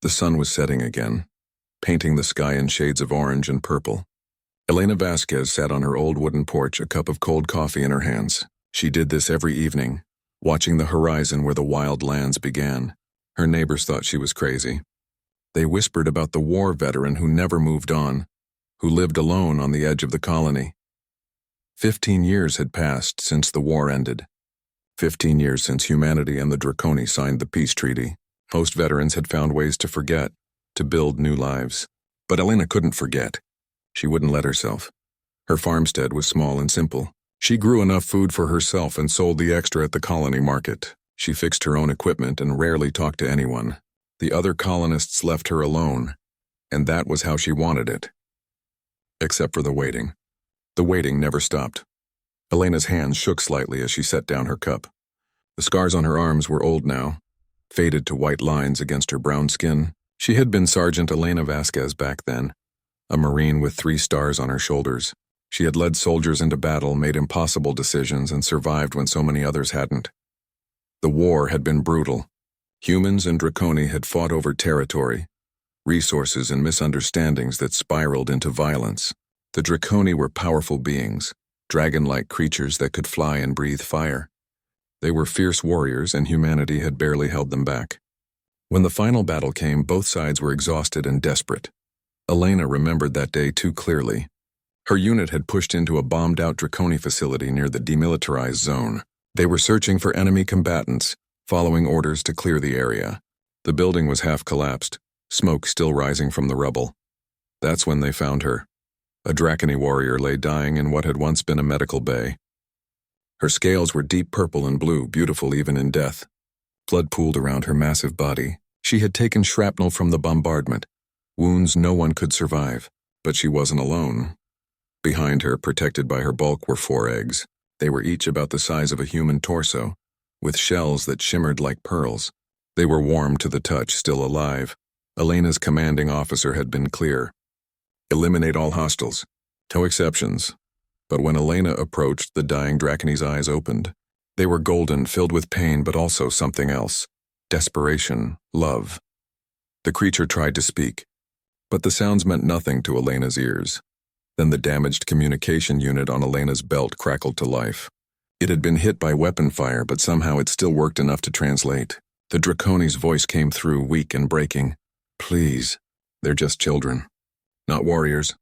The sun was setting again, painting the sky in shades of orange and purple. Elena Vasquez sat on her old wooden porch, a cup of cold coffee in her hands. She did this every evening, watching the horizon where the wild lands began. Her neighbors thought she was crazy. They whispered about the war veteran who never moved on, who lived alone on the edge of the colony. 15 years had passed since the war ended. 15 years since humanity and the Draconi signed the peace treaty. Most veterans had found ways to forget, to build new lives. But Elena couldn't forget. She wouldn't let herself. Her farmstead was small and simple. She grew enough food for herself and sold the extra at the colony market. She fixed her own equipment and rarely talked to anyone. The other colonists left her alone, and that was how she wanted it. Except for the waiting. The waiting never stopped. Elena's hands shook slightly as she set down her cup. The scars on her arms were old now, faded to white lines against her brown skin. She had been Sergeant Elena Vasquez back then, a Marine with 3 stars on her shoulders. She had led soldiers into battle, made impossible decisions, and survived when so many others hadn't. The war had been brutal. Humans and Draconi had fought over territory, resources, and misunderstandings that spiraled into violence. The Draconi were powerful beings, dragon-like creatures that could fly and breathe fire. They were fierce warriors, and humanity had barely held them back. When the final battle came, both sides were exhausted and desperate. Elena remembered that day too clearly. Her unit had pushed into a bombed-out Draconi facility near the demilitarized zone. They were searching for enemy combatants, following orders to clear the area. The building was half collapsed, smoke still rising from the rubble. That's when they found her. A Draconi warrior lay dying in what had once been a medical bay. Her scales were deep purple and blue, beautiful even in death. Blood pooled around her massive body. She had taken shrapnel from the bombardment, wounds no one could survive, but she wasn't alone. Behind her, protected by her bulk, were 4 eggs. They were each about the size of a human torso, with shells that shimmered like pearls. They were warm to the touch, still alive. Elena's commanding officer had been clear. Eliminate all hostiles. No exceptions. But when Elena approached, the dying Draconi's eyes opened. They were golden, filled with pain, but also something else. Desperation, love. The creature tried to speak, but the sounds meant nothing to Elena's ears. Then the damaged communication unit on Elena's belt crackled to life. It had been hit by weapon fire, but somehow it still worked enough to translate. The Draconi's voice came through, weak and breaking. Please, they're just children. Not warriors.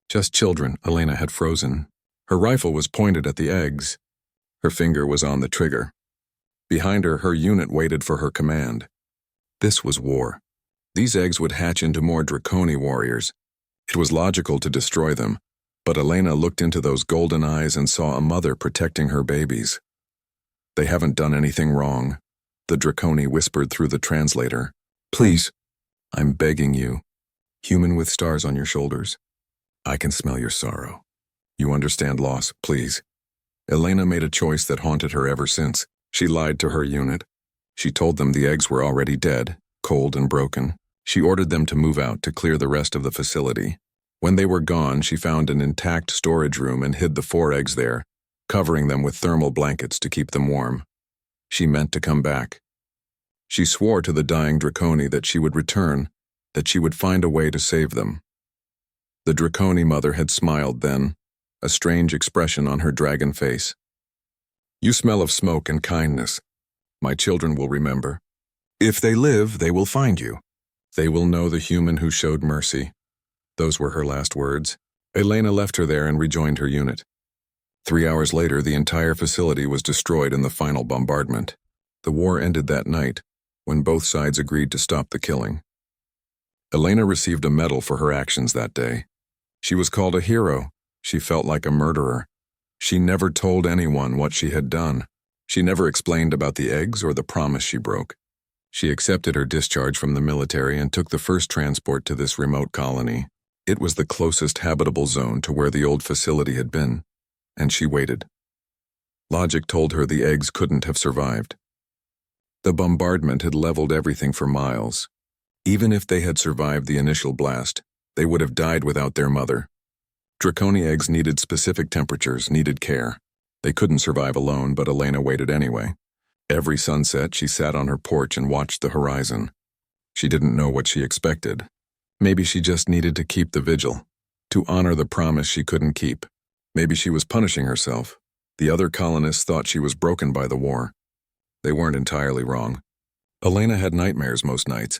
Just children. Elena had frozen. Her rifle was pointed at the eggs. Her finger was on the trigger. Behind her, her unit waited for her command. This was war. These eggs would hatch into more Draconi warriors. It was logical to destroy them, but Elena looked into those golden eyes and saw a mother protecting her babies. They haven't done anything wrong, the Draconi whispered through the translator. Please, I'm begging you. Human with stars on your shoulders. I can smell your sorrow. You understand loss, please. Elena made a choice that haunted her ever since. She lied to her unit. She told them the eggs were already dead, cold and broken. She ordered them to move out to clear the rest of the facility. When they were gone, she found an intact storage room and hid the 4 eggs there, covering them with thermal blankets to keep them warm. She meant to come back. She swore to the dying Draconi that she would return, that she would find a way to save them. The Draconi mother had smiled then, a strange expression on her dragon face. You smell of smoke and kindness. My children will remember. If they live, they will find you. They will know the human who showed mercy. Those were her last words. Elena left her there and rejoined her unit. 3 hours later, the entire facility was destroyed in the final bombardment. The war ended that night, when both sides agreed to stop the killing. Elena received a medal for her actions that day. She was called a hero. She felt like a murderer. She never told anyone what she had done. She never explained about the eggs or the promise she broke. She accepted her discharge from the military and took the first transport to this remote colony. It was the closest habitable zone to where the old facility had been, and she waited. Logic told her the eggs couldn't have survived. The bombardment had leveled everything for miles. Even if they had survived the initial blast, they would have died without their mother. Draconi eggs needed specific temperatures, needed care. They couldn't survive alone, but Elena waited anyway. Every sunset, she sat on her porch and watched the horizon. She didn't know what she expected. Maybe she just needed to keep the vigil, to honor the promise she couldn't keep. Maybe she was punishing herself. The other colonists thought she was broken by the war. They weren't entirely wrong. Elena had nightmares most nights.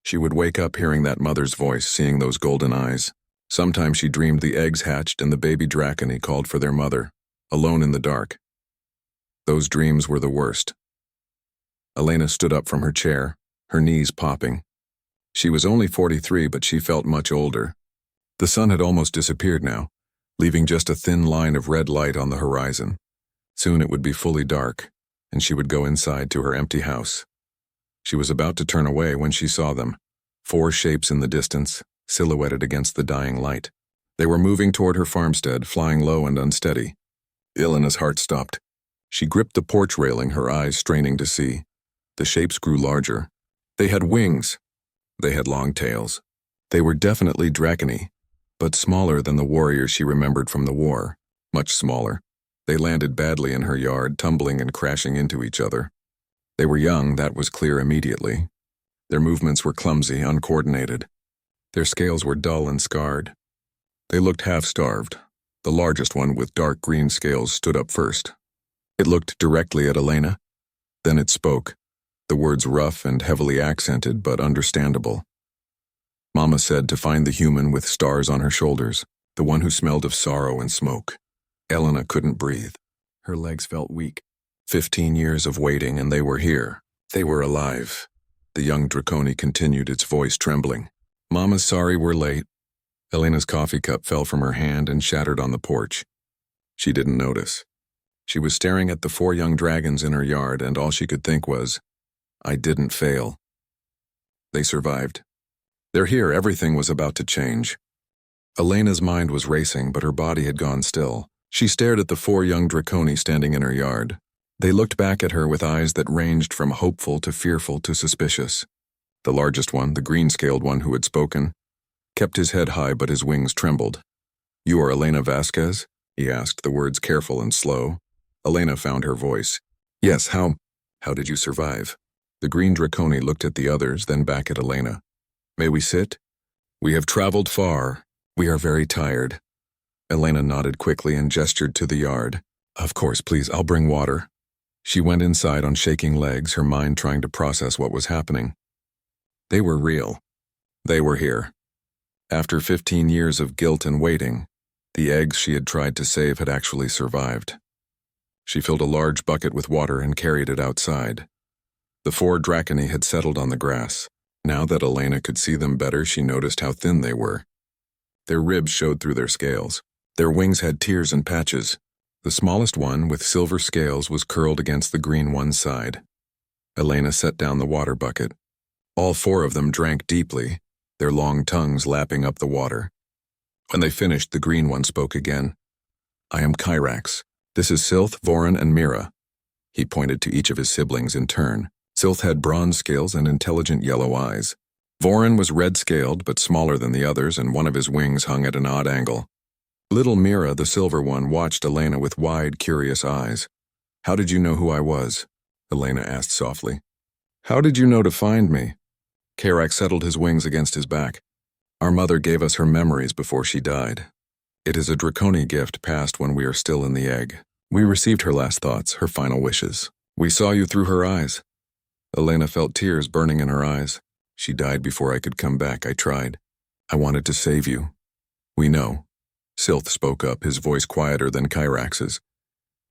She would wake up hearing that mother's voice, seeing those golden eyes. Sometimes she dreamed the eggs hatched and the baby Dracony called for their mother, alone in the dark. Those dreams were the worst. Elena stood up from her chair, her knees popping. She was only 43, but she felt much older. The sun had almost disappeared now, leaving just a thin line of red light on the horizon. Soon it would be fully dark, and she would go inside to her empty house. She was about to turn away when she saw them, 4 shapes in the distance, silhouetted against the dying light. They were moving toward her farmstead, flying low and unsteady. Elena's heart stopped. She gripped the porch railing, her eyes straining to see. The shapes grew larger. They had wings. They had long tails. They were definitely Dracony, but smaller than the warriors she remembered from the war. Much smaller. They landed badly in her yard, tumbling and crashing into each other. They were young, that was clear immediately. Their movements were clumsy, uncoordinated. Their scales were dull and scarred. They looked half-starved. The largest one, with dark green scales, stood up first. It looked directly at Elena. Then it spoke, the words rough and heavily accented, but understandable. Mama said to find the human with stars on her shoulders, the one who smelled of sorrow and smoke. Elena couldn't breathe. Her legs felt weak. 15 years of waiting, and they were here. They were alive. The young Dracony continued, its voice trembling. Mama's sorry we're late. Elena's coffee cup fell from her hand and shattered on the porch. She didn't notice. She was staring at the 4 young dragons in her yard, and all she could think was, I didn't fail. They survived. They're here, everything was about to change. Elena's mind was racing, but her body had gone still. She stared at the 4 young Dracony standing in her yard. They looked back at her with eyes that ranged from hopeful to fearful to suspicious. The largest one, the green-scaled one who had spoken, kept his head high but his wings trembled. You are Elena Vasquez? He asked, the words careful and slow. Elena found her voice. Yes, how did you survive? The green Dracony looked at the others, then back at Elena. May we sit? We have traveled far. We are very tired. Elena nodded quickly and gestured to the yard. Of course, please, I'll bring water. She went inside on shaking legs, her mind trying to process what was happening. They were real. They were here. After 15 years of guilt and waiting, the eggs she had tried to save had actually survived. She filled a large bucket with water and carried it outside. The 4 Dracony had settled on the grass. Now that Elena could see them better, she noticed how thin they were. Their ribs showed through their scales. Their wings had tears and patches. The smallest one, with silver scales, was curled against the green one's side. Elena set down the water bucket. All 4 of them drank deeply, their long tongues lapping up the water. When they finished, the green one spoke again. I am Kyrax. This is Sylth, Voran, and Mira. He pointed to each of his siblings in turn. Sylth had bronze scales and intelligent yellow eyes. Voran was red-scaled but smaller than the others, and one of his wings hung at an odd angle. Little Mira, the silver one, watched Elena with wide, curious eyes. How did you know who I was? Elena asked softly. How did you know to find me? Kyrax settled his wings against his back. Our mother gave us her memories before she died. It is a Dracony gift passed when we are still in the egg. We received her last thoughts, her final wishes. We saw you through her eyes. Elena felt tears burning in her eyes. She died before I could come back. I tried. I wanted to save you. We know. Sylth spoke up, his voice quieter than Kyrax's.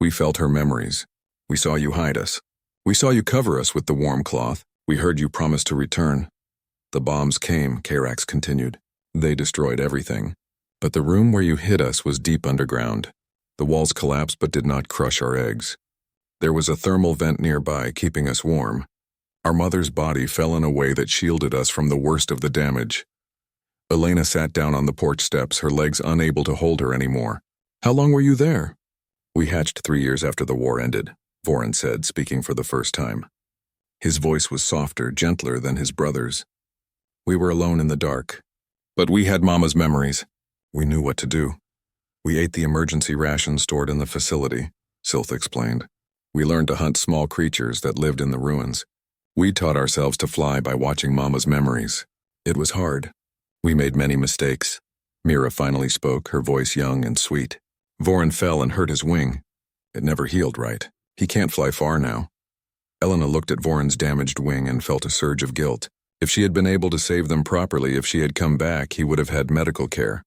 We felt her memories. We saw you hide us. We saw you cover us with the warm cloth. We heard you promise to return. The bombs came, Kyrax continued. They destroyed everything. But the room where you hid us was deep underground. The walls collapsed but did not crush our eggs. There was a thermal vent nearby, keeping us warm. Our mother's body fell in a way that shielded us from the worst of the damage. Elena sat down on the porch steps, her legs unable to hold her anymore. How long were you there? We hatched 3 years after the war ended, Voran said, speaking for the first time. His voice was softer, gentler than his brother's. We were alone in the dark. But we had Mama's memories. We knew what to do. We ate the emergency rations stored in the facility, Sylth explained. We learned to hunt small creatures that lived in the ruins. We taught ourselves to fly by watching Mama's memories. It was hard. We made many mistakes. Mira finally spoke, her voice young and sweet. Voran fell and hurt his wing. It never healed right. He can't fly far now. Elena looked at Voran's damaged wing and felt a surge of guilt. If she had been able to save them properly, if she had come back, he would have had medical care.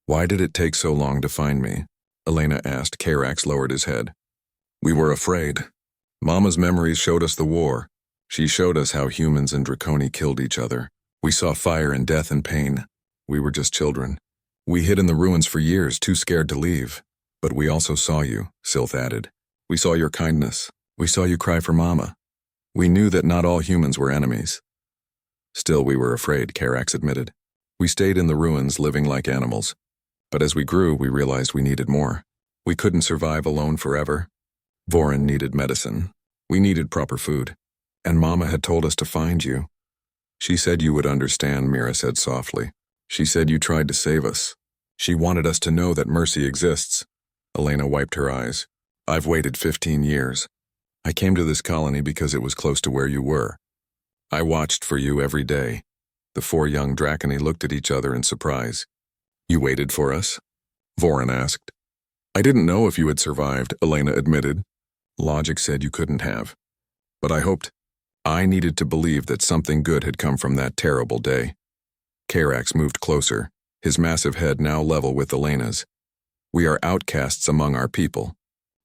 Why did it take so long to find me? Elena asked. Karax lowered his head. We were afraid. Mama's memories showed us the war. She showed us how humans and Draconi killed each other. We saw fire and death and pain. We were just children. We hid in the ruins for years, too scared to leave. But we also saw you, Sylph added. We saw your kindness. We saw you cry for Mama. We knew that not all humans were enemies. Still, we were afraid, Karax admitted. We stayed in the ruins, living like animals. But as we grew, we realized we needed more. We couldn't survive alone forever. Voran needed medicine. We needed proper food. And Mama had told us to find you. She said you would understand, Mira said softly. She said you tried to save us. She wanted us to know that mercy exists. Elena wiped her eyes. I've waited 15 years. I came to this colony because it was close to where you were. I watched for you every day. The four young Draconi looked at each other in surprise. You waited for us? Voran asked. I didn't know if you had survived, Elena admitted. Logic said you couldn't have. But I hoped. I needed to believe that something good had come from that terrible day. Karax moved closer, his massive head now level with Elena's. We are outcasts among our people.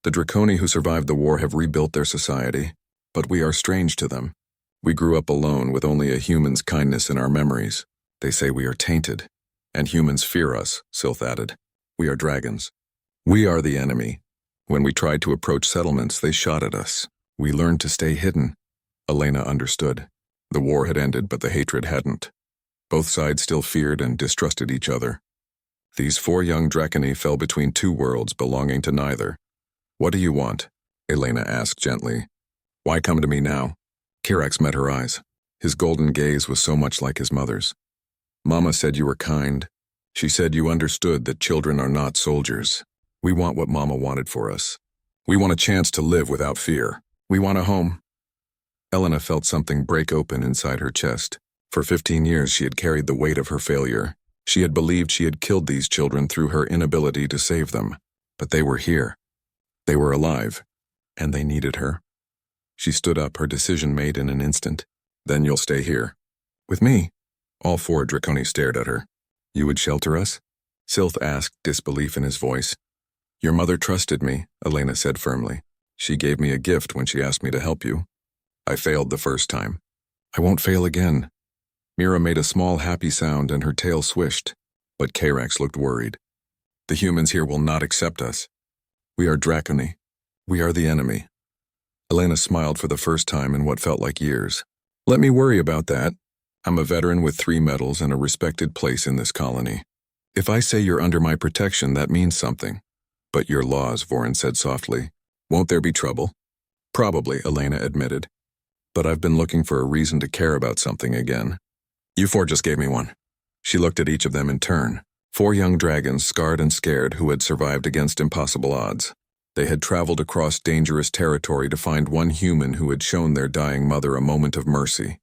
The Draconi who survived the war have rebuilt their society, but we are strange to them. We grew up alone with only a human's kindness in our memories. They say we are tainted, and humans fear us, Sylph added. We are dragons. We are the enemy. When we tried to approach settlements, they shot at us. We learned to stay hidden. Elena understood. The war had ended, but the hatred hadn't. Both sides still feared and distrusted each other. These four young Draconi fell between two worlds belonging to neither. What do you want? Elena asked gently. Why come to me now? Karax met her eyes. His golden gaze was so much like his mother's. Mama said you were kind. She said you understood that children are not soldiers. We want what Mama wanted for us. We want a chance to live without fear. We want a home. Elena felt something break open inside her chest. For 15 years she had carried the weight of her failure. She had believed she had killed these children through her inability to save them. But they were here. They were alive. And they needed her. She stood up, her decision made in an instant. Then you'll stay here. With me? All four Draconi stared at her. You would shelter us? Sylph asked, disbelief in his voice. Your mother trusted me, Elena said firmly. She gave me a gift when she asked me to help you. I failed the first time. I won't fail again. Mira made a small happy sound and her tail swished, but Karax looked worried. The humans here will not accept us. We are Draconi. We are the enemy. Elena smiled for the first time in what felt like years. Let me worry about that. I'm a veteran with 3 medals and a respected place in this colony. If I say you're under my protection, that means something. But your laws, Voran said softly. Won't there be trouble? Probably, Elena admitted. But I've been looking for a reason to care about something again. You four just gave me one. She looked at each of them in turn. 4 young dragons, scarred and scared, who had survived against impossible odds. They had traveled across dangerous territory to find one human who had shown their dying mother a moment of mercy.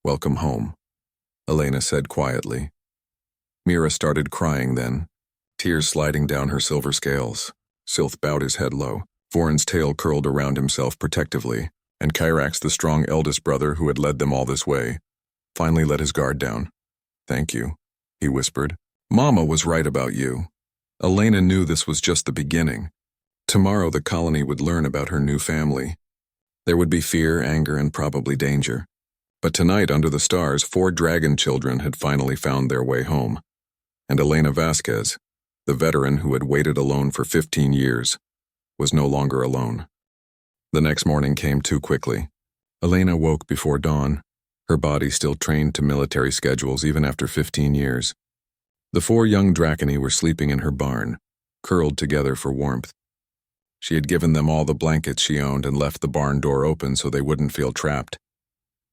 Welcome home, Elena said quietly. Mira started crying then, tears sliding down her silver scales. Sylph bowed his head low. Voran's tail curled around himself protectively, and Karax, the strong eldest brother who had led them all this way, finally let his guard down. Thank you, he whispered. Mama was right about you. Elena knew this was just the beginning. Tomorrow the colony would learn about her new family. There would be fear, anger, and probably danger. But tonight, under the stars, 4 dragon children had finally found their way home. And Elena Vasquez, the veteran who had waited alone for 15 years, was no longer alone. The next morning came too quickly. Elena woke before dawn, her body still trained to military schedules even after 15 years. The 4 young Draconi were sleeping in her barn, curled together for warmth. She had given them all the blankets she owned and left the barn door open so they wouldn't feel trapped.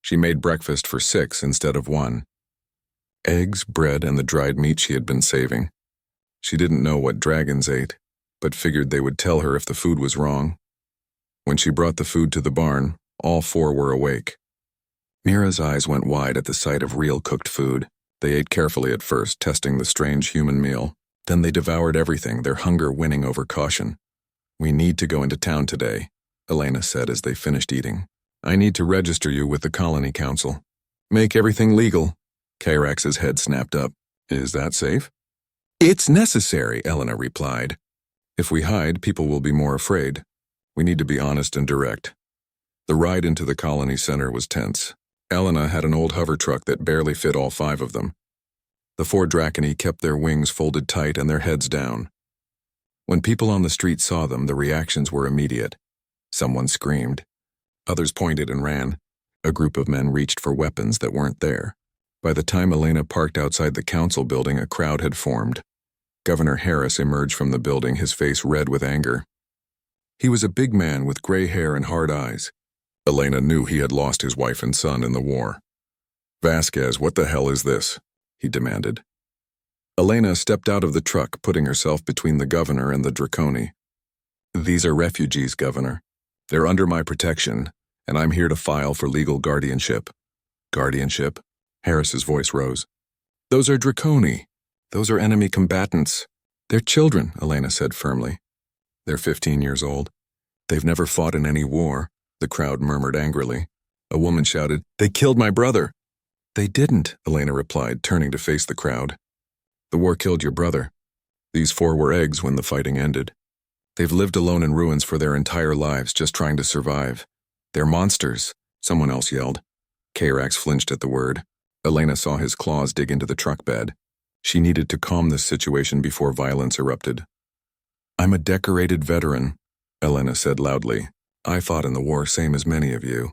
She made breakfast for 6 instead of 1. Eggs, bread, and the dried meat she had been saving. She didn't know what dragons ate, but figured they would tell her if the food was wrong. When she brought the food to the barn, All four were awake. Mira's eyes went wide at the sight of real cooked food. They ate carefully at first, testing the strange human meal. Then they devoured everything, their hunger winning over caution. "We need to go into town today," Elena said as they finished eating. "I need to register you with the Colony Council. Make everything legal." Karax's head snapped up. "Is that safe?" "It's necessary," Elena replied. "If we hide, people will be more afraid. We need to be honest and direct." The ride into the colony center was tense. Elena had an old hover truck that barely fit all five of them. The four Draconi kept their wings folded tight and their heads down. When people on the street saw them, the reactions were immediate. Someone screamed. Others pointed and ran. A group of men reached for weapons that weren't there. By the time Elena parked outside the council building, a crowd had formed. Governor Harris emerged from the building, his face red with anger. He was a big man with gray hair and hard eyes. Elena knew he had lost his wife and son in the war. "Vasquez, what the hell is this?" he demanded. Elena stepped out of the truck, putting herself between the governor and the Draconi. "These are refugees, Governor. They're under my protection, and I'm here to file for legal guardianship." "Guardianship?" Harris's voice rose. "Those are Draconi. Those are enemy combatants. They're children," Elena said firmly. "They're 15 years old. They've never fought in any war," the crowd murmured angrily. A woman shouted, "They killed my brother." "They didn't," Elena replied, turning to face the crowd. "The war killed your brother. These four were eggs when the fighting ended. They've lived alone in ruins for their entire lives, just trying to survive. They're monsters," someone else yelled. Karax flinched at the word. Elena saw his claws dig into the truck bed. She needed to calm this situation before violence erupted. "I'm a decorated veteran," Elena said loudly. "I fought in the war, same as many of you.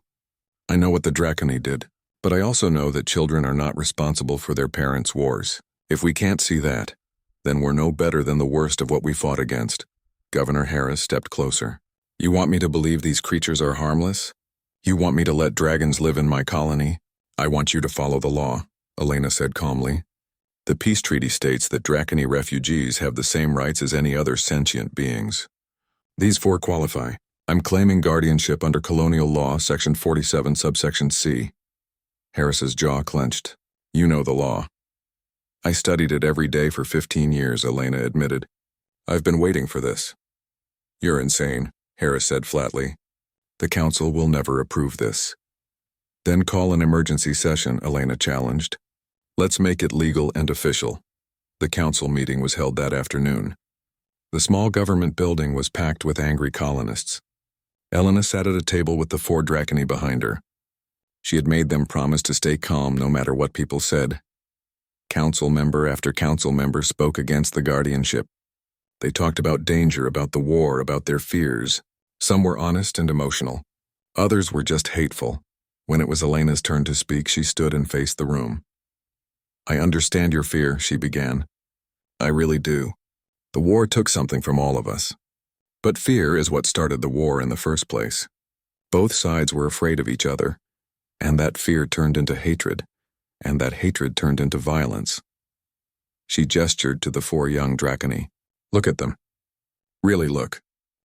I know what the Draconi did, but I also know that children are not responsible for their parents' wars. If we can't see that, then we're no better than the worst of what we fought against." Governor Harris stepped closer. "You want me to believe these creatures are harmless? You want me to let dragons live in my colony? I want you to follow the law," Elena said calmly. "The peace treaty states that Draconi refugees have the same rights as any other sentient beings. These four qualify. I'm claiming guardianship under colonial law, section 47, subsection C." Harris's jaw clenched. "You know the law." "I studied it every day for 15 years, Elena admitted. "I've been waiting for this." "You're insane," Harris said flatly. "The council will never approve this." "Then call an emergency session," Elena challenged. "Let's make it legal and official." The council meeting was held that afternoon. The small government building was packed with angry colonists. Elena sat at a table with the four Draconi behind her. She had made them promise to stay calm no matter what people said. Council member after council member spoke against the guardianship. They talked about danger, about the war, about their fears. Some were honest and emotional. Others were just hateful. When it was Elena's turn to speak, she stood and faced the room. "I understand your fear," she began. "I really do. The war took something from all of us. But fear is what started the war in the first place. Both sides were afraid of each other, and that fear turned into hatred, and that hatred turned into violence." She gestured to the four young Draconi. "Look at them. Really look.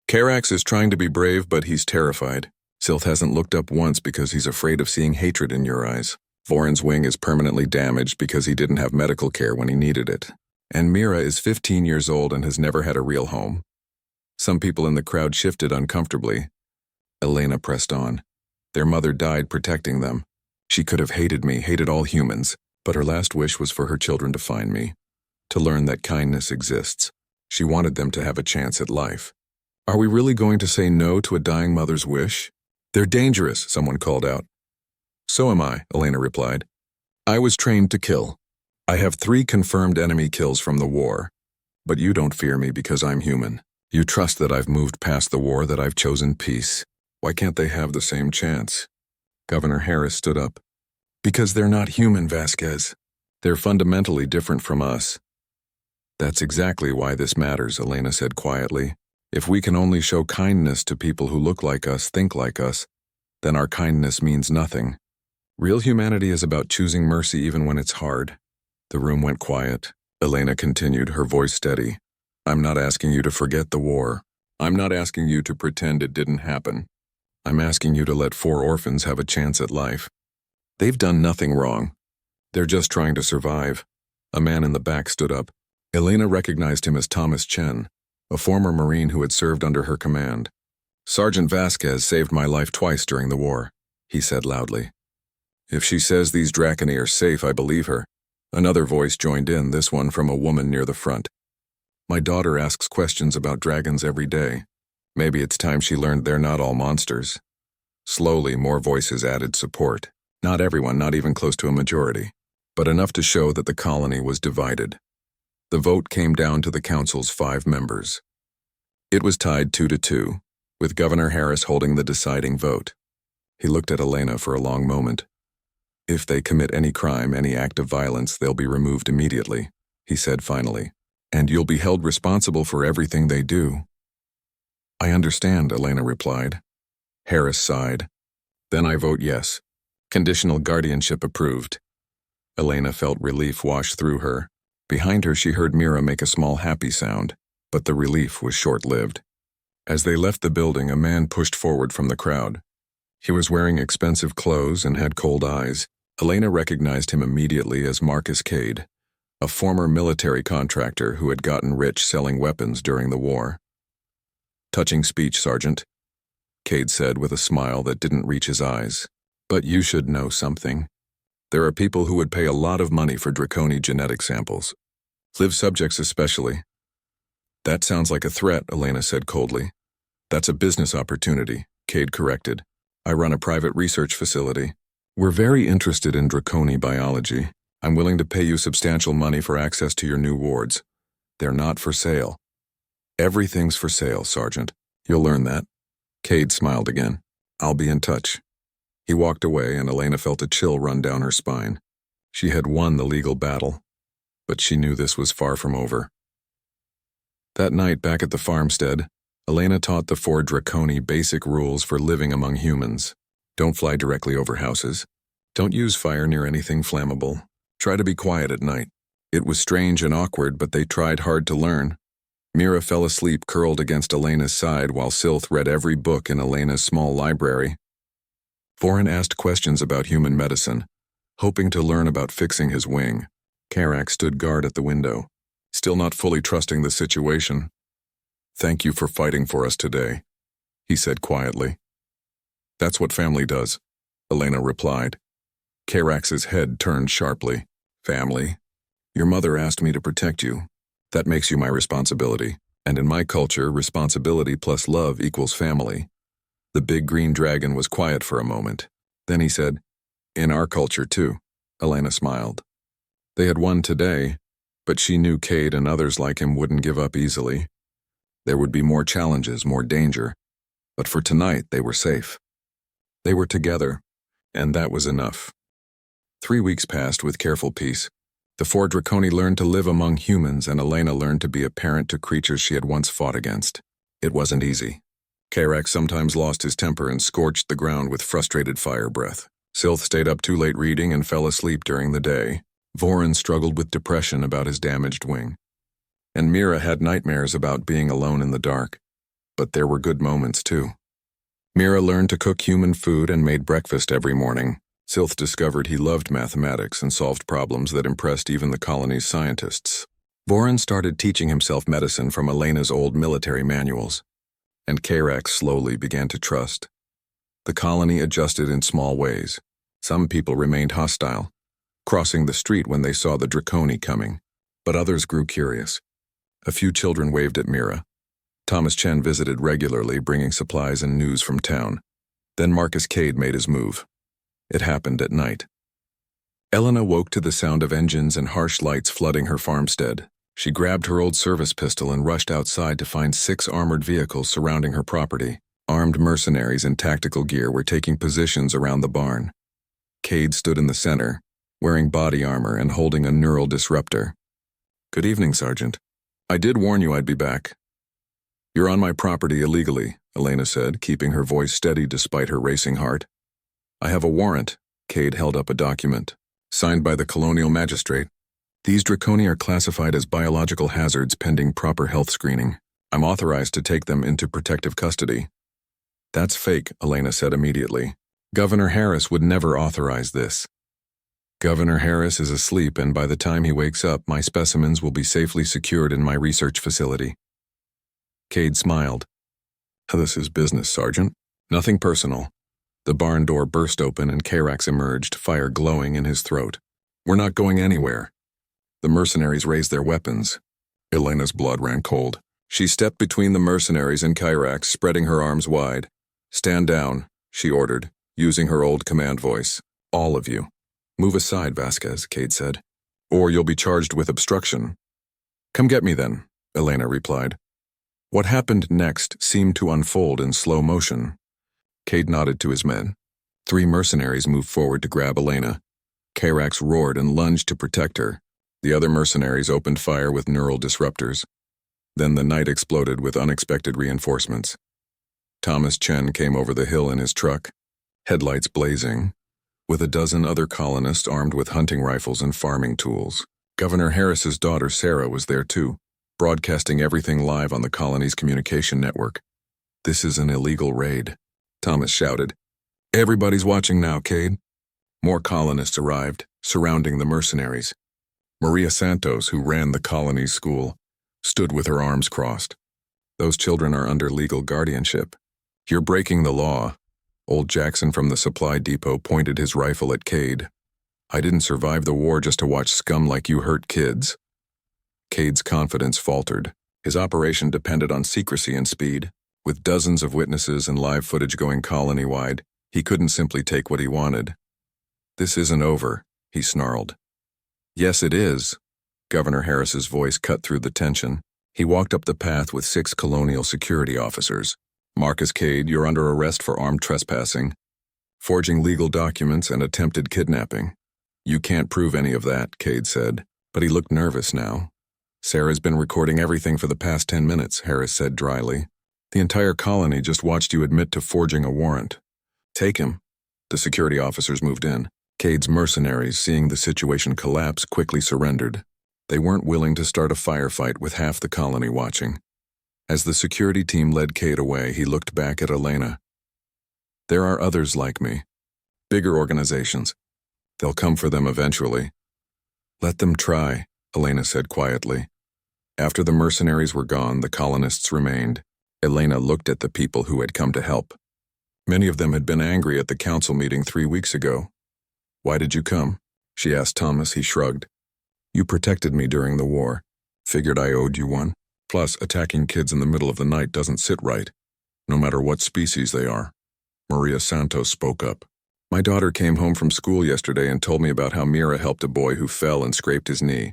Karax is trying to be brave, but he's terrified. Sylth hasn't looked up once because he's afraid of seeing hatred in your eyes. Voran's wing is permanently damaged because he didn't have medical care when he needed it. And Mira is 15 years old and has never had a real home." Some people in the crowd shifted uncomfortably. Elena pressed on. "Their mother died protecting them. She could have hated me, hated all humans, but her last wish was for her children to find me, to learn that kindness exists. She wanted them to have a chance at life. Are we really going to say no to a dying mother's wish?" "They're dangerous," someone called out. "So am I," Elena replied. "I was trained to kill. I have 3 confirmed enemy kills from the war. But you don't fear me because I'm human. You trust that I've moved past the war, that I've chosen peace. Why can't they have the same chance?" Governor Harris stood up. "Because they're not human, Vasquez. They're fundamentally different from us." "That's exactly why this matters," Elena said quietly. "If we can only show kindness to people who look like us, think like us, then our kindness means nothing. Real humanity is about choosing mercy even when it's hard." The room went quiet. Elena continued, her voice steady. "I'm not asking you to forget the war. I'm not asking you to pretend it didn't happen. I'm asking you to let 4 orphans have a chance at life. They've done nothing wrong. They're just trying to survive." A man in the back stood up. Elena recognized him as Thomas Chen, a former Marine who had served under her command. "Sergeant Vasquez saved my life twice during the war," he said loudly. "If she says these Draconi are safe, I believe her." Another voice joined in, this one from a woman near the front. "My daughter asks questions about dragons every day. Maybe it's time she learned they're not all monsters." Slowly, more voices added support. Not everyone, not even close to a majority, but enough to show that the colony was divided. The vote came down to the council's 5 members. It was tied 2-2, with Governor Harris holding the deciding vote. He looked at Elena for a long moment. "If they commit any crime, any act of violence, they'll be removed immediately," he said finally. "And you'll be held responsible for everything they do." "I understand," Elena replied. Harris sighed. "Then I vote yes. Conditional guardianship approved." Elena felt relief wash through her. Behind her she heard Mira make a small happy sound, but the relief was short-lived. As they left the building, a man pushed forward from the crowd. He was wearing expensive clothes and had cold eyes. Elena recognized him immediately as Marcus Cade, a former military contractor who had gotten rich selling weapons during the war. "Touching speech, Sergeant," Cade said with a smile that didn't reach his eyes. "But you should know something. There are people who would pay a lot of money for Draconi genetic samples. Live subjects especially." "That sounds like a threat," Elena said coldly. "That's a business opportunity," Cade corrected. "I run a private research facility. We're very interested in Draconi biology. I'm willing to pay you substantial money for access to your new wards. They're not for sale." "Everything's for sale, Sergeant. You'll learn that." Cade smiled again. "I'll be in touch." He walked away, and Elena felt a chill run down her spine. She had won the legal battle, but she knew this was far from over. That night, back at the farmstead, Elena taught the 4 Draconi basic rules for living among humans. Don't fly directly over houses. Don't use fire near anything flammable. Try to be quiet at night. It was strange and awkward, but they tried hard to learn. Mira fell asleep curled against Elena's side while Sylth read every book in Elena's small library. Vorin asked questions about human medicine, hoping to learn about fixing his wing. Karak stood guard at the window, still not fully trusting the situation. "Thank you for fighting for us today," he said quietly. "That's what family does," Elena replied. Karak's head turned sharply. "Family? Your mother asked me to protect you. That makes you my responsibility. And in my culture, responsibility plus love equals family." The big green dragon was quiet for a moment. Then he said, "In our culture too." Elena smiled. They had won today, but she knew Cade and others like him wouldn't give up easily. There would be more challenges, more danger, but for tonight they were safe. They were together, and that was enough. 3 weeks passed with careful peace. The 4 Draconi learned to live among humans, and Elena learned to be a parent to creatures she had once fought against. It wasn't easy. Karak sometimes lost his temper and scorched the ground with frustrated fire breath. Sylth stayed up too late reading and fell asleep during the day. Vorin struggled with depression about his damaged wing. And Mira had nightmares about being alone in the dark. But there were good moments too. Mira learned to cook human food and made breakfast every morning. Sylth discovered he loved mathematics and solved problems that impressed even the colony's scientists. Vorin started teaching himself medicine from Elena's old military manuals. And Karak slowly began to trust. The colony adjusted in small ways. Some people remained hostile, crossing the street when they saw the Draconi coming, but others grew curious. A few children waved at Mira. Thomas Chen visited regularly, bringing supplies and news from town. Then Marcus Cade made his move. It happened at night. Elena woke to the sound of engines and harsh lights flooding her farmstead. She grabbed her old service pistol and rushed outside to find 6 armored vehicles surrounding her property. Armed mercenaries in tactical gear were taking positions around the barn. Cade stood in the center, wearing body armor and holding a neural disruptor. "Good evening, Sergeant. I did warn you I'd be back." "You're on my property illegally," Elena said, keeping her voice steady despite her racing heart. "I have a warrant." Cade held up a document, signed by the colonial magistrate. "These Draconi are classified as biological hazards pending proper health screening. I'm authorized to take them into protective custody." That's fake, Elena said immediately. Governor Harris would never authorize this. Governor Harris is asleep, and by the time he wakes up, my specimens will be safely secured in my research facility. Cade smiled. This is business, Sergeant. Nothing personal. The barn door burst open and Karax emerged, fire glowing in his throat. We're not going anywhere. The mercenaries raised their weapons. Elena's blood ran cold. She stepped between the mercenaries and Karax, spreading her arms wide. Stand down, she ordered, using her old command voice. All of you. Move aside, Vasquez, Cade said, or you'll be charged with obstruction. Come get me then, Elena replied. What happened next seemed to unfold in slow motion. Cade nodded to his men. 3 mercenaries moved forward to grab Elena. Karax roared and lunged to protect her. The other mercenaries opened fire with neural disruptors. Then the night exploded with unexpected reinforcements. Thomas Chen came over the hill in his truck, headlights blazing, with a dozen other colonists armed with hunting rifles and farming tools. Governor Harris's daughter Sarah was there too, broadcasting everything live on the colony's communication network. This is an illegal raid, Thomas shouted. Everybody's watching now, Cade. More colonists arrived, surrounding the mercenaries. Maria Santos, who ran the colony's school, stood with her arms crossed. Those children are under legal guardianship. You're breaking the law. Old Jackson from the supply depot pointed his rifle at Cade. I didn't survive the war just to watch scum like you hurt kids. Cade's confidence faltered. His operation depended on secrecy and speed. With dozens of witnesses and live footage going colony-wide, he couldn't simply take what he wanted. This isn't over, he snarled. Yes, it is. Governor Harris's voice cut through the tension. He walked up the path with 6 colonial security officers. Marcus Cade, you're under arrest for armed trespassing, forging legal documents, and attempted kidnapping. You can't prove any of that, Cade said, but he looked nervous now. Sarah's been recording everything for the past 10 minutes, Harris said dryly. The entire colony just watched you admit to forging a warrant. Take him. The security officers moved in. Cade's mercenaries, seeing the situation collapse, quickly surrendered. They weren't willing to start a firefight with half the colony watching. As the security team led Cade away, he looked back at Elena. There are others like me. Bigger organizations. They'll come for them eventually. Let them try, Elena said quietly. After the mercenaries were gone, the colonists remained. Elena looked at the people who had come to help. Many of them had been angry at the council meeting 3 weeks ago. Why did you come? She asked Thomas. He shrugged. You protected me during the war. Figured I owed you one. Plus, attacking kids in the middle of the night doesn't sit right, no matter what species they are. Maria Santos spoke up. My daughter came home from school yesterday and told me about how Mira helped a boy who fell and scraped his knee.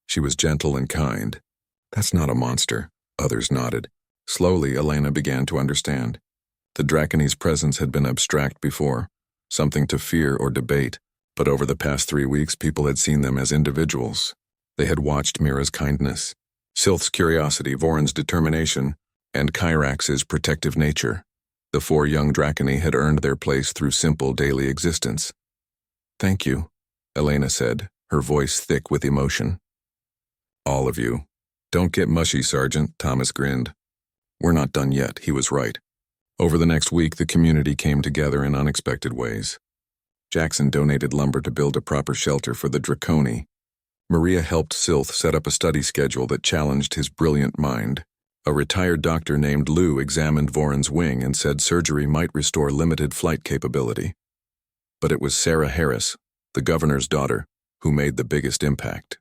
She was gentle and kind. That's not a monster. Others nodded. Slowly, Elena began to understand. The Draconese presence had been abstract before, something to fear or debate, but over the past 3 weeks people had seen them as individuals. They had watched Mira's kindness, Sylth's curiosity, Voron's determination, and Kyrax's protective nature. The 4 young Draconi had earned their place through simple daily existence. Thank you, Elena said, her voice thick with emotion. All of you. Don't get mushy, Sergeant, Thomas grinned. We're not done yet, he was right. Over the next week, the community came together in unexpected ways. Jackson donated lumber to build a proper shelter for the Draconi. Maria helped Sylth set up a study schedule that challenged his brilliant mind. A retired doctor named Lou examined Voron's wing and said surgery might restore limited flight capability. But it was Sarah Harris, the governor's daughter, who made the biggest impact.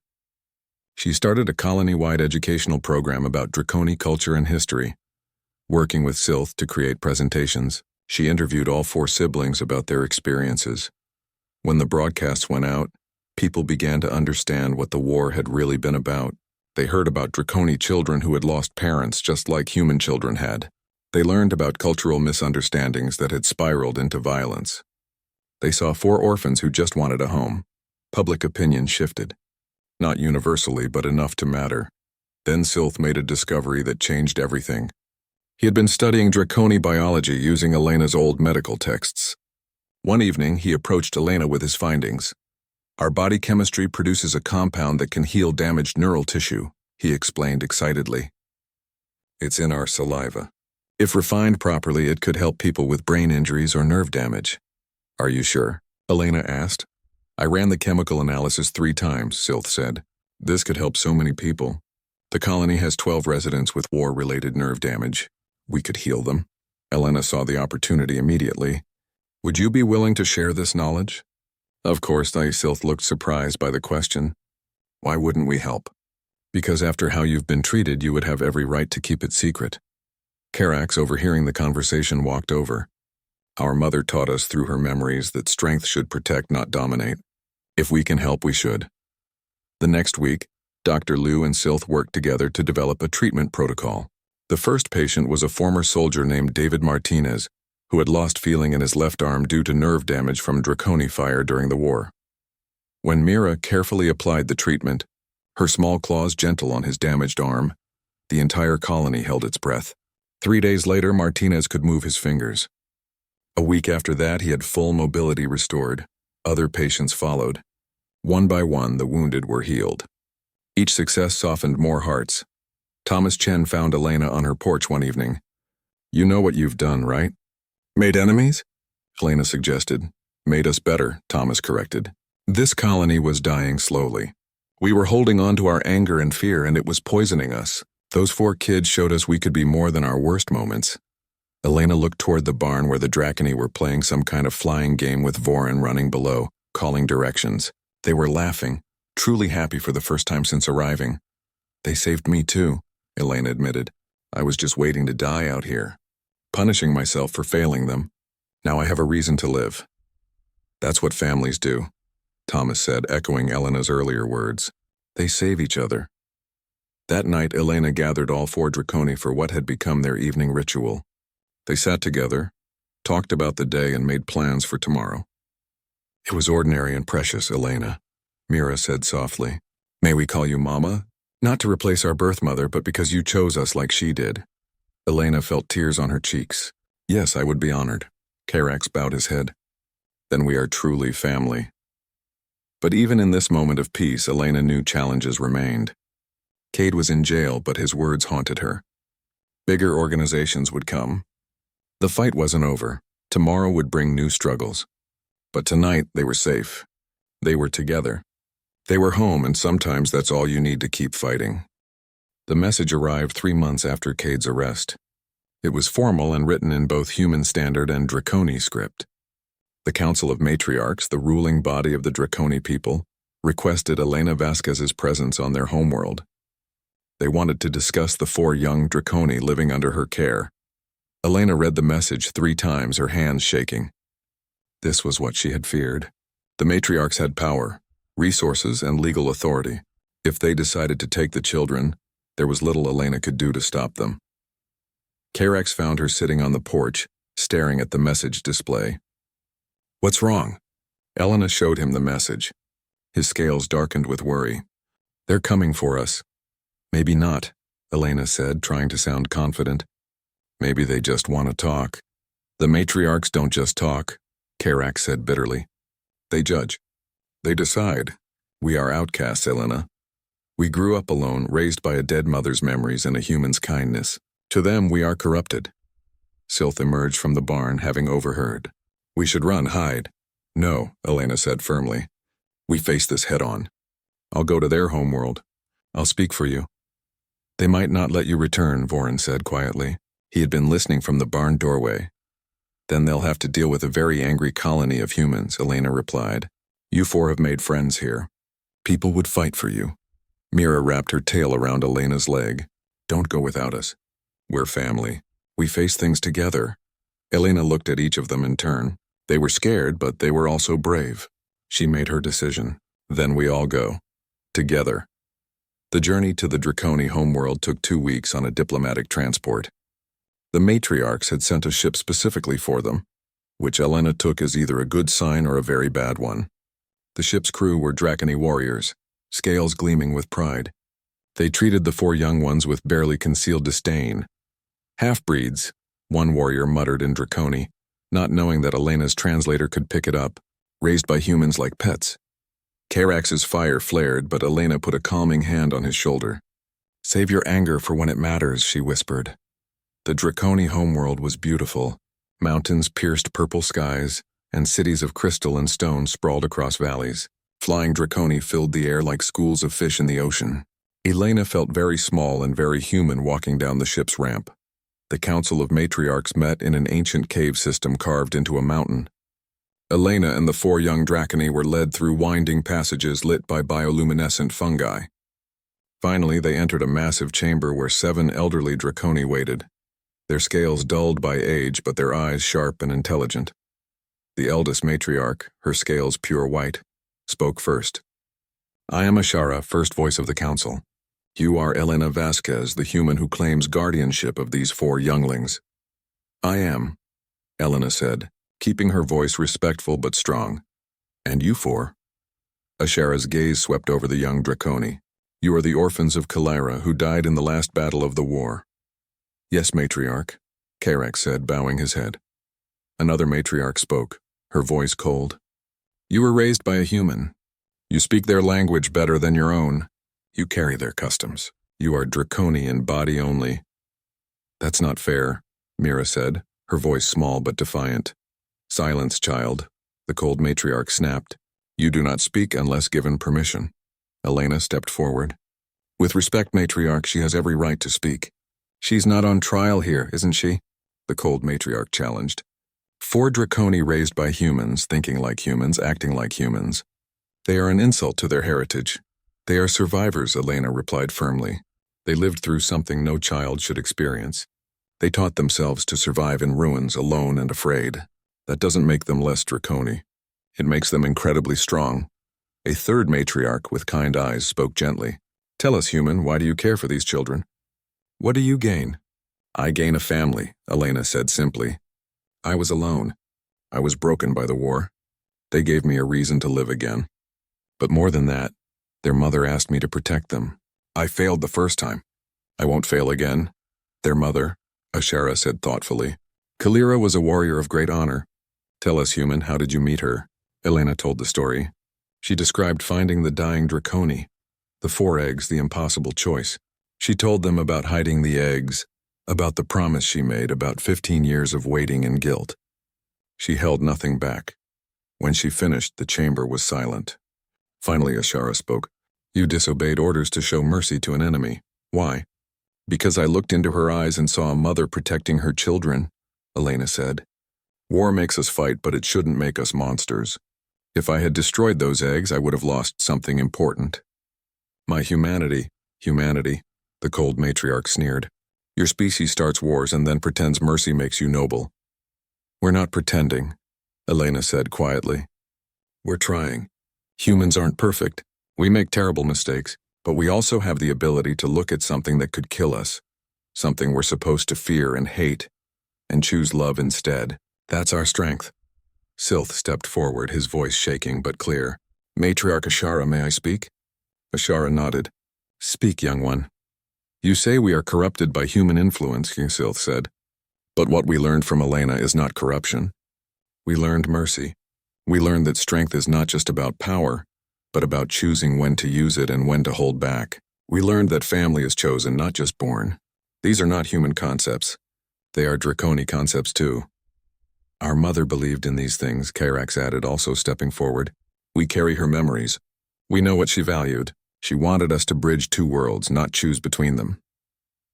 She started a colony-wide educational program about Draconi culture and history. Working with Sylth to create presentations, she interviewed all 4 siblings about their experiences. When the broadcasts went out, people began to understand what the war had really been about. They heard about Draconi children who had lost parents just like human children had. They learned about cultural misunderstandings that had spiraled into violence. They saw 4 orphans who just wanted a home. Public opinion shifted. Not universally, but enough to matter. Then Sylth made a discovery that changed everything. He had been studying Draconi biology using Elena's old medical texts. One evening, he approached Elena with his findings. Our body chemistry produces a compound that can heal damaged neural tissue, he explained excitedly. It's in our saliva. If refined properly, it could help people with brain injuries or nerve damage. Are you sure? Elena asked. I ran the chemical analysis 3 times, Sylth said. This could help so many people. The colony has 12 residents with war-related nerve damage. We could heal them. Elena saw the opportunity immediately. Would you be willing to share this knowledge? Of course, Sylth looked surprised by the question. Why wouldn't we help? Because after how you've been treated, you would have every right to keep it secret. Carax, overhearing the conversation, walked over. Our mother taught us through her memories that strength should protect, not dominate. If we can help, we should. The next week, Dr. Liu and Sylth worked together to develop a treatment protocol. The first patient was a former soldier named David Martinez, who had lost feeling in his left arm due to nerve damage from Draconi fire during the war. When Mira carefully applied the treatment, her small claws gentle on his damaged arm, the entire colony held its breath. 3 days later, Martinez could move his fingers. A week after that, he had full mobility restored. Other patients followed. One by one, the wounded were healed. Each success softened more hearts. Thomas Chen found Elena on her porch one evening. You know what you've done, right? Made enemies? Elena suggested. Made us better, Thomas corrected. This colony was dying slowly. We were holding on to our anger and fear, and it was poisoning us. Those 4 kids showed us we could be more than our worst moments. Elena looked toward the barn where the Draconi were playing some kind of flying game with Vorin running below, calling directions. They were laughing, truly happy for the first time since arriving. They saved me too, Elena admitted. I was just waiting to die out here, punishing myself for failing them. Now I have a reason to live. That's what families do, Thomas said, echoing Elena's earlier words. They save each other. That night, Elena gathered all 4 Draconi for what had become their evening ritual. They sat together, talked about the day, and made plans for tomorrow. It was ordinary and precious, Elena, Mira said softly. May we call you Mama? Not to replace our birth mother, but because you chose us like she did. Elena felt tears on her cheeks. Yes, I would be honored. Carax bowed his head. Then we are truly family. But even in this moment of peace, Elena knew challenges remained. Cade was in jail, but his words haunted her. Bigger organizations would come. The fight wasn't over. Tomorrow would bring new struggles. But tonight, they were safe. They were together. They were home, and sometimes that's all you need to keep fighting. The message arrived 3 months after Cade's arrest. It was formal and written in both Human Standard and Draconi script. The Council of Matriarchs, the ruling body of the Draconi people, requested Elena Vasquez's presence on their homeworld. They wanted to discuss the 4 young Draconi living under her care. Elena read the message 3 times, her hands shaking. This was what she had feared. The matriarchs had power, resources, and legal authority. If they decided to take the children, there was little Elena could do to stop them. Carax found her sitting on the porch, staring at the message display. What's wrong? Elena showed him the message. His scales darkened with worry. They're coming for us. Maybe not, Elena said, trying to sound confident. Maybe they just want to talk. The matriarchs don't just talk, Carax said bitterly. They judge. They decide. We are outcasts, Elena. We grew up alone, raised by a dead mother's memories and a human's kindness. To them, we are corrupted. Sylth emerged from the barn, having overheard. We should run, hide. No, Elena said firmly. We face this head-on. I'll go to their homeworld. I'll speak for you. They might not let you return, Vorin said quietly. He had been listening from the barn doorway. Then they'll have to deal with a very angry colony of humans, Elena replied. You 4 have made friends here. People would fight for you. Mira wrapped her tail around Elena's leg. Don't go without us. We're family. We face things together. Elena looked at each of them in turn. They were scared, but they were also brave. She made her decision. Then we all go. Together. The journey to the Draconi homeworld took 2 weeks on a diplomatic transport. The matriarchs had sent a ship specifically for them, which Elena took as either a good sign or a very bad one. The ship's crew were Draconi warriors, scales gleaming with pride. They treated the 4 young ones with barely concealed disdain. Half-breeds, one warrior muttered in Draconi, not knowing that Elena's translator could pick it up, raised by humans like pets. Carax's fire flared, but Elena put a calming hand on his shoulder. Save your anger for when it matters, she whispered. The Draconi homeworld was beautiful. Mountains pierced purple skies, and cities of crystal and stone sprawled across valleys. Flying Draconi filled the air like schools of fish in the ocean. Elena felt very small and very human walking down the ship's ramp. The Council of Matriarchs met in an ancient cave system carved into a mountain. Elena and the 4 young Draconi were led through winding passages lit by bioluminescent fungi. Finally, they entered a massive chamber where 7 elderly Draconi waited, their scales dulled by age but their eyes sharp and intelligent. The eldest matriarch, her scales pure white, spoke first. "I am Ashara, first voice of the council. You are Elena Vasquez, the human who claims guardianship of these 4 younglings." "I am," Elena said, keeping her voice respectful but strong. "And you 4?" Ashara's gaze swept over the young Draconi. "You are the orphans of Kalira who died in the last battle of the war." "Yes, matriarch," Karak said, bowing his head. Another matriarch spoke, her voice cold. "You were raised by a human. You speak their language better than your own. You carry their customs. You are Draconi in body only." "That's not fair," Mira said, her voice small but defiant. "Silence, child," the cold matriarch snapped. "You do not speak unless given permission." Elena stepped forward. "With respect, matriarch, she has every right to speak." "She's not on trial here, isn't she?" the cold matriarch challenged. 4 Draconi raised by humans, thinking like humans, acting like humans. They are an insult to their heritage. "They are survivors," Elena replied firmly. "They lived through something no child should experience. They taught themselves to survive in ruins, alone and afraid. That doesn't make them less Draconi. It makes them incredibly strong." A third matriarch with kind eyes spoke gently. "Tell us, human, why do you care for these children?" "What do you gain?" "I gain a family," Elena said simply. "I was alone. I was broken by the war. They gave me a reason to live again. But more than that, their mother asked me to protect them. I failed the first time. I won't fail again." "Their mother," Ashara said thoughtfully. "Kalira was a warrior of great honor." "Tell us, human, how did you meet her?" Elena told the story. She described finding the dying Draconi, the 4 eggs, the impossible choice. She told them about hiding the eggs, about the promise she made, about 15 years of waiting and guilt. She held nothing back. When she finished, the chamber was silent. Finally, Ashara spoke. "You disobeyed orders to show mercy to an enemy. Why?" "Because I looked into her eyes and saw a mother protecting her children," Elena said. "War makes us fight, but it shouldn't make us monsters. If I had destroyed those eggs, I would have lost something important." "My humanity," the cold matriarch sneered. "Your species starts wars and then pretends mercy makes you noble." "We're not pretending," Elena said quietly. "We're trying. Humans aren't perfect. We make terrible mistakes, but we also have the ability to look at something that could kill us, something we're supposed to fear and hate, and choose love instead. That's our strength." Silth stepped forward, his voice shaking but clear. "Matriarch Ashara, may I speak?" Ashara nodded. "Speak, young one." "You say we are corrupted by human influence," Silth said. "But what we learned from Elena is not corruption. We learned mercy. We learned that strength is not just about power, but about choosing when to use it and when to hold back. We learned that family is chosen, not just born. These are not human concepts. They are Draconi concepts too." "Our mother believed in these things," Kairax added, also stepping forward. "We carry her memories. We know what she valued. She wanted us to bridge 2 worlds, not choose between them."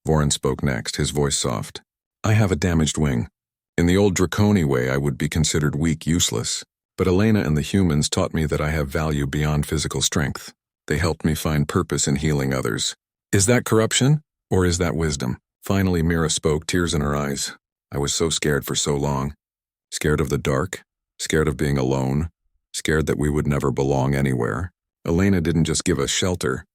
Vorin spoke next, his voice soft. "I have a damaged wing. In the old Draconi way, I would be considered weak, useless. But Elena and the humans taught me that I have value beyond physical strength. They helped me find purpose in healing others. Is that corruption, or is that wisdom?" Finally, Mira spoke, tears in her eyes. "I was so scared for so long. Scared of the dark, scared of being alone, scared that we would never belong anywhere. Elena didn't just give us shelter.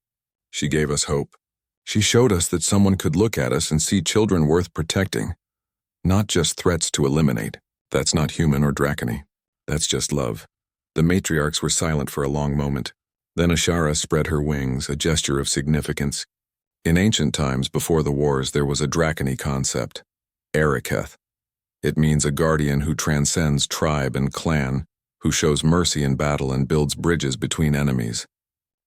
She gave us hope. She showed us that someone could look at us and see children worth protecting, not just threats to eliminate. That's not human or Draconi. That's just love." The matriarchs were silent for a long moment. Then Ashara spread her wings, a gesture of significance. In ancient times, before the wars, there was a Draconi concept, Ereketh. It means a guardian who transcends tribe and clan, who shows mercy in battle and builds bridges between enemies.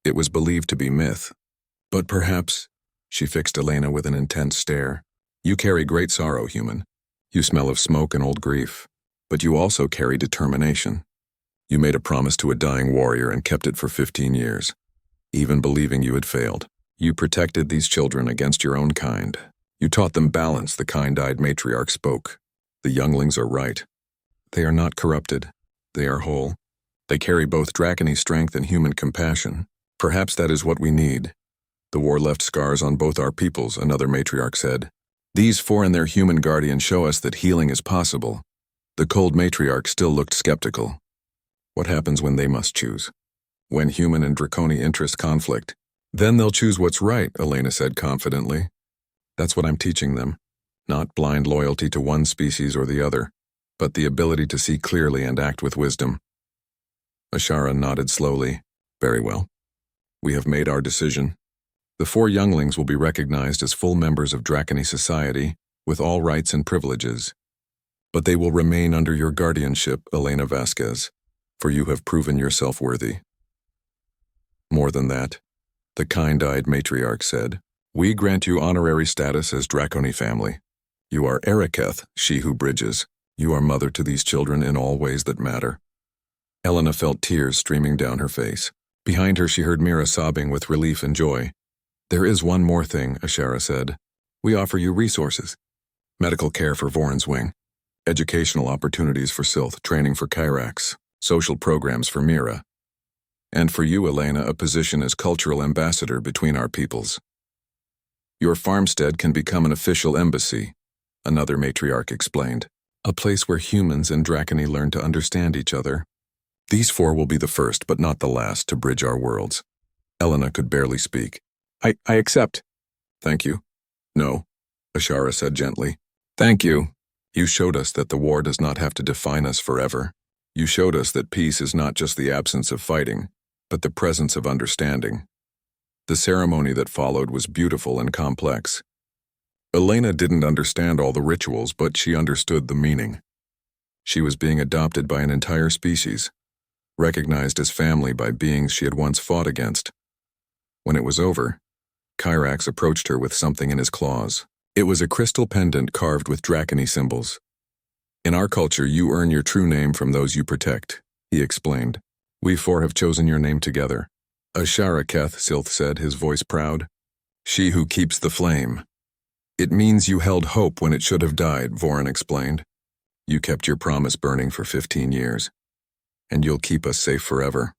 It was believed to be myth. But perhaps, she fixed Elena with an intense stare, You carry great sorrow, human. You smell of smoke and old grief. But you also carry determination. You made a promise to a dying warrior and kept it for 15 years, even believing you had failed. You protected these children against your own kind. You taught them balance, the kind-eyed matriarch spoke. The younglings are right. They are not corrupted. They are whole. They carry both Dracony strength and human compassion. Perhaps that is what we need. The war left scars on both our peoples, another matriarch said. These four and their human guardian show us that healing is possible. The cold matriarch still looked skeptical. What happens when they must choose? When human and Draconi interests conflict? Then they'll choose what's right, Elena said confidently. That's what I'm teaching them. Not blind loyalty to one species or the other, but the ability to see clearly and act with wisdom. Ashara nodded slowly. Very well. We have made our decision. The four younglings will be recognized as full members of Dracony society, with all rights and privileges. But they will remain under your guardianship, Elena Vasquez, for you have proven yourself worthy. More than that, the kind-eyed matriarch said, we grant you honorary status as Dracony family. You are Ereketh, she who bridges. You are mother to these children in all ways that matter. Elena felt tears streaming down her face. Behind her she heard Mira sobbing with relief and joy. There is one more thing, Ashara said. We offer you resources. Medical care for Voron's wing. Educational opportunities for Sylth, training for Kyrax. Social programs for Mira. And for you, Elena, a position as cultural ambassador between our peoples. Your farmstead can become an official embassy, another matriarch explained. A place where humans and Dracony learn to understand each other. These four will be the first, but not the last, to bridge our worlds. Elena could barely speak. I accept. Thank you. No, Ashara said gently. Thank you. You showed us that the war does not have to define us forever. You showed us that peace is not just the absence of fighting, but the presence of understanding. The ceremony that followed was beautiful and complex. Elena didn't understand all the rituals, but she understood the meaning. She was being adopted by an entire species, recognized as family by beings she had once fought against. When it was over, Kyrax approached her with something in his claws. It was a crystal pendant carved with Dracony symbols. In our culture, you earn your true name from those you protect, he explained. We four have chosen your name together. Ashara Keth, Sylth said, his voice proud. She who keeps the flame. It means you held hope when it should have died, Voron explained. You kept your promise burning for 15 years. And you'll keep us safe forever.